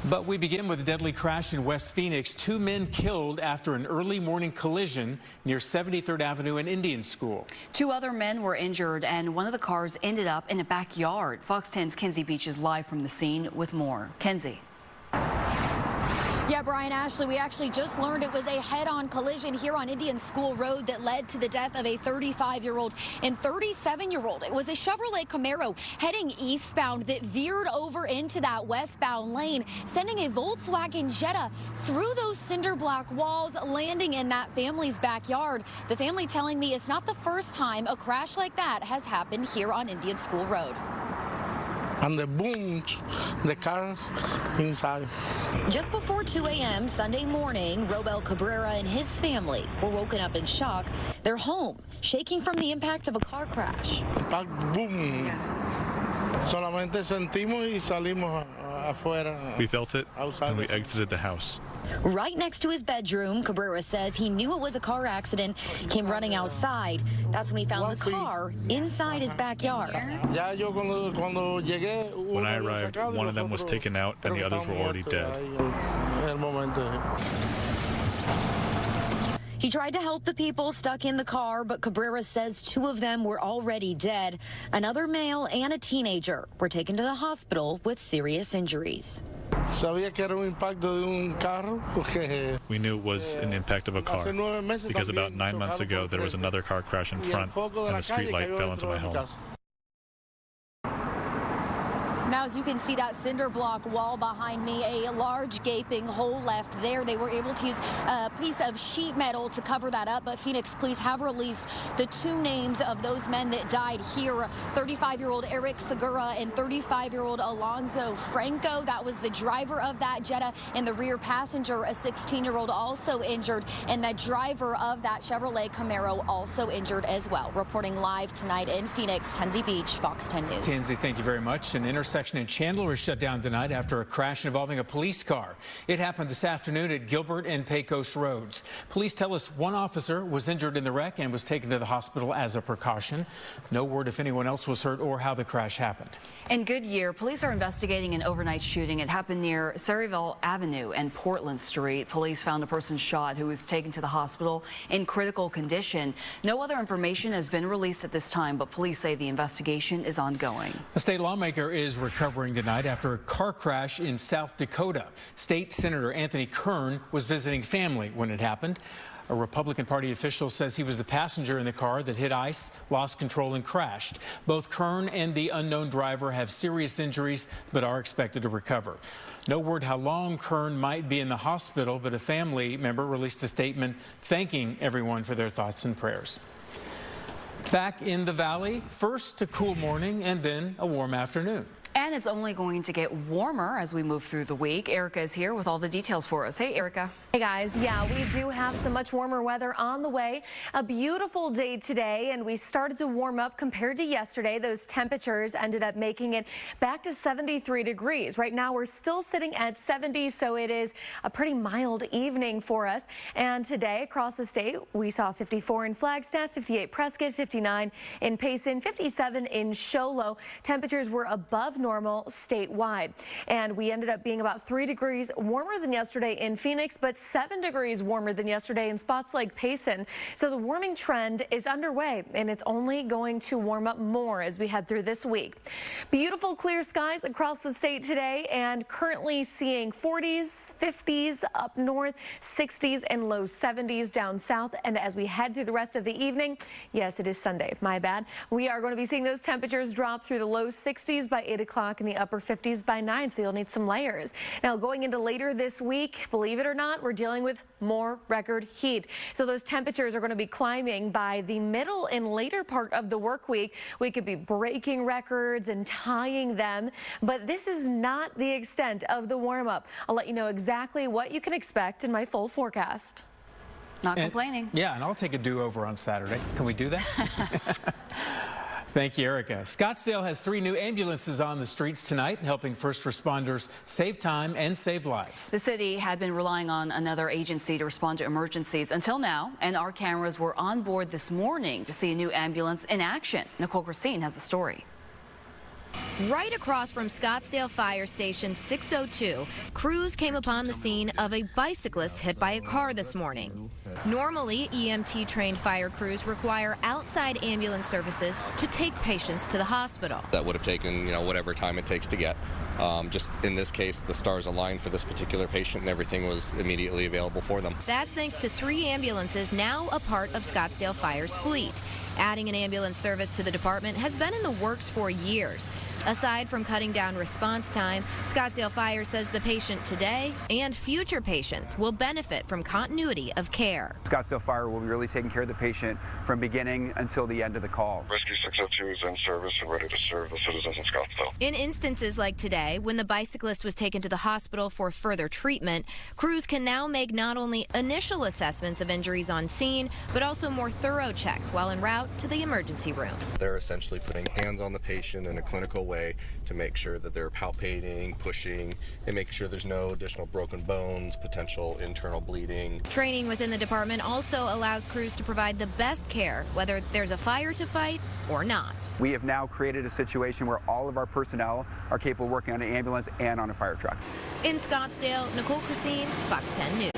But we begin with a deadly crash in West Phoenix. 2 men killed after an early morning collision near 73rd Avenue and Indian School. 2 other men were injured, and one of the cars ended up in a backyard. Fox 10's Kenzie Beach is live from the scene with more. Kenzie. Yeah, Brian, Ashley, we actually just learned it was a head-on collision here on Indian School Road that led to the death of a 35-year-old and 37-year-old. It was a Chevrolet Camaro heading eastbound that veered over into that westbound lane, sending a Volkswagen Jetta through those cinder block walls, landing in that family's backyard. The family telling me it's not the first time a crash like that has happened here on Indian School Road. And the boom, the car inside. Just before 2 a.m. Sunday morning, Robel Cabrera and his family were woken up in shock. Their home shaking from the impact of a car crash. Boom. Solamente sentimos y salimos afuera. We felt it and we exited the house. Right next to his bedroom, Cabrera says he knew it was a car accident, came running outside. That's when he found the car inside his backyard. When I arrived, one of them was taken out and the others were already dead. He tried to help the people stuck in the car, but Cabrera says 2 of them were already dead. Another male and a teenager were taken to the hospital with serious injuries. We knew it was an impact of a car because about 9 months ago there was another car crash in front and a street light fell into my home. Now, as you can see that cinder block wall behind me, a large gaping hole left there. They were able to use a piece of sheet metal to cover that up, but Phoenix police have released the 2 names of those men that died here, 35-year-old Eric Segura and 35-year-old Alonzo Franco. That was the driver of that Jetta, and the rear passenger, a 16-year-old, also injured, and the driver of that Chevrolet Camaro also injured as well. Reporting live tonight in Phoenix, Kenzie Beach, Fox 10 News. Kenzie, thank you very much. An intersection in Chandler was shut down tonight after a crash involving a police car. It happened this afternoon at Gilbert and Pecos Roads. Police tell us 1 officer was injured in the wreck and was taken to the hospital as a precaution. No word if anyone else was hurt or how the crash happened. In Goodyear, police are investigating an overnight shooting. It happened near Saryville Avenue and Portland Street. Police found a person shot who was taken to the hospital in critical condition. No other information has been released at this time, but police say the investigation is ongoing. A state lawmaker is recovering tonight after a car crash in South Dakota. State Senator Anthony Kern was visiting family when it happened. A Republican Party official says he was the passenger in the car that hit ice, lost control, and crashed. Both Kern and the unknown driver have serious injuries but are expected to recover. No word how long Kern might be in the hospital, but a family member released a statement thanking everyone for their thoughts and prayers. Back in the valley, first a cool morning and then a warm afternoon. And it's only going to get warmer as we move through the week. Erica is here with all the details for us. Hey, Erica. Hey, guys. Yeah, we do have some much warmer weather on the way. A beautiful day today, and we started to warm up compared to yesterday. Those temperatures ended up making it back to 73 degrees. Right now, we're still sitting at 70, so it is a pretty mild evening for us. And today, across the state, we saw 54 in Flagstaff, 58 Prescott, 59 in Payson, 57 in Show Low. Temperatures were above normal statewide, and we ended up being about 3 degrees warmer than yesterday in Phoenix, but 7 degrees warmer than yesterday in spots like Payson. So the warming trend is underway, and it's only going to warm up more as we head through this week. Beautiful clear skies across the state today, and currently seeing 40s, 50s up north, 60s and low 70s down south. And as we head through the rest of the evening, yes, it is Sunday, my bad, we are going to be seeing those temperatures drop through the low 60s by 8 o'clock and the upper 50s by 9, so you'll need some layers. Now, going into later this week, believe it or not, we're dealing with more record heat. So those temperatures are going to be climbing by the middle and later part of the work week. We could be breaking records and tying them, but this is not the extent of the warm up. I'll let you know exactly what you can expect in my full forecast. Not complaining. Yeah, and I'll take a do-over on Saturday. Can we do that? Thank you, Erica. Scottsdale has 3 new ambulances on the streets tonight, helping first responders save time and save lives. The city had been relying on another agency to respond to emergencies until now, and our cameras were on board this morning to see a new ambulance in action. Nicole Christine has the story. Right across from Scottsdale Fire Station 602, crews came upon the scene of a bicyclist hit by a car this morning. Normally, EMT-trained fire crews require outside ambulance services to take patients to the hospital. That would have taken, whatever time it takes to get. Just in this case, the stars aligned for this particular patient and everything was immediately available for them. That's thanks to 3 ambulances now a part of Scottsdale Fire's fleet. Adding an ambulance service to the department has been in the works for years. Aside from cutting down response time, Scottsdale Fire says the patient today and future patients will benefit from continuity of care. Scottsdale Fire will be really taking care of the patient from beginning until the end of the call. Rescue 602 is in service and ready to serve the citizens of Scottsdale. In instances like today, when the bicyclist was taken to the hospital for further treatment, crews can now make not only initial assessments of injuries on scene, but also more thorough checks while en route to the emergency room. They're essentially putting hands on the patient in a clinical way to make sure that they're palpating, pushing, and making sure there's no additional broken bones, potential internal bleeding. Training within the department also allows crews to provide the best care, whether there's a fire to fight or not. We have now created a situation where all of our personnel are capable of working on an ambulance and on a fire truck. In Scottsdale, Nicole Christine, Fox 10 News.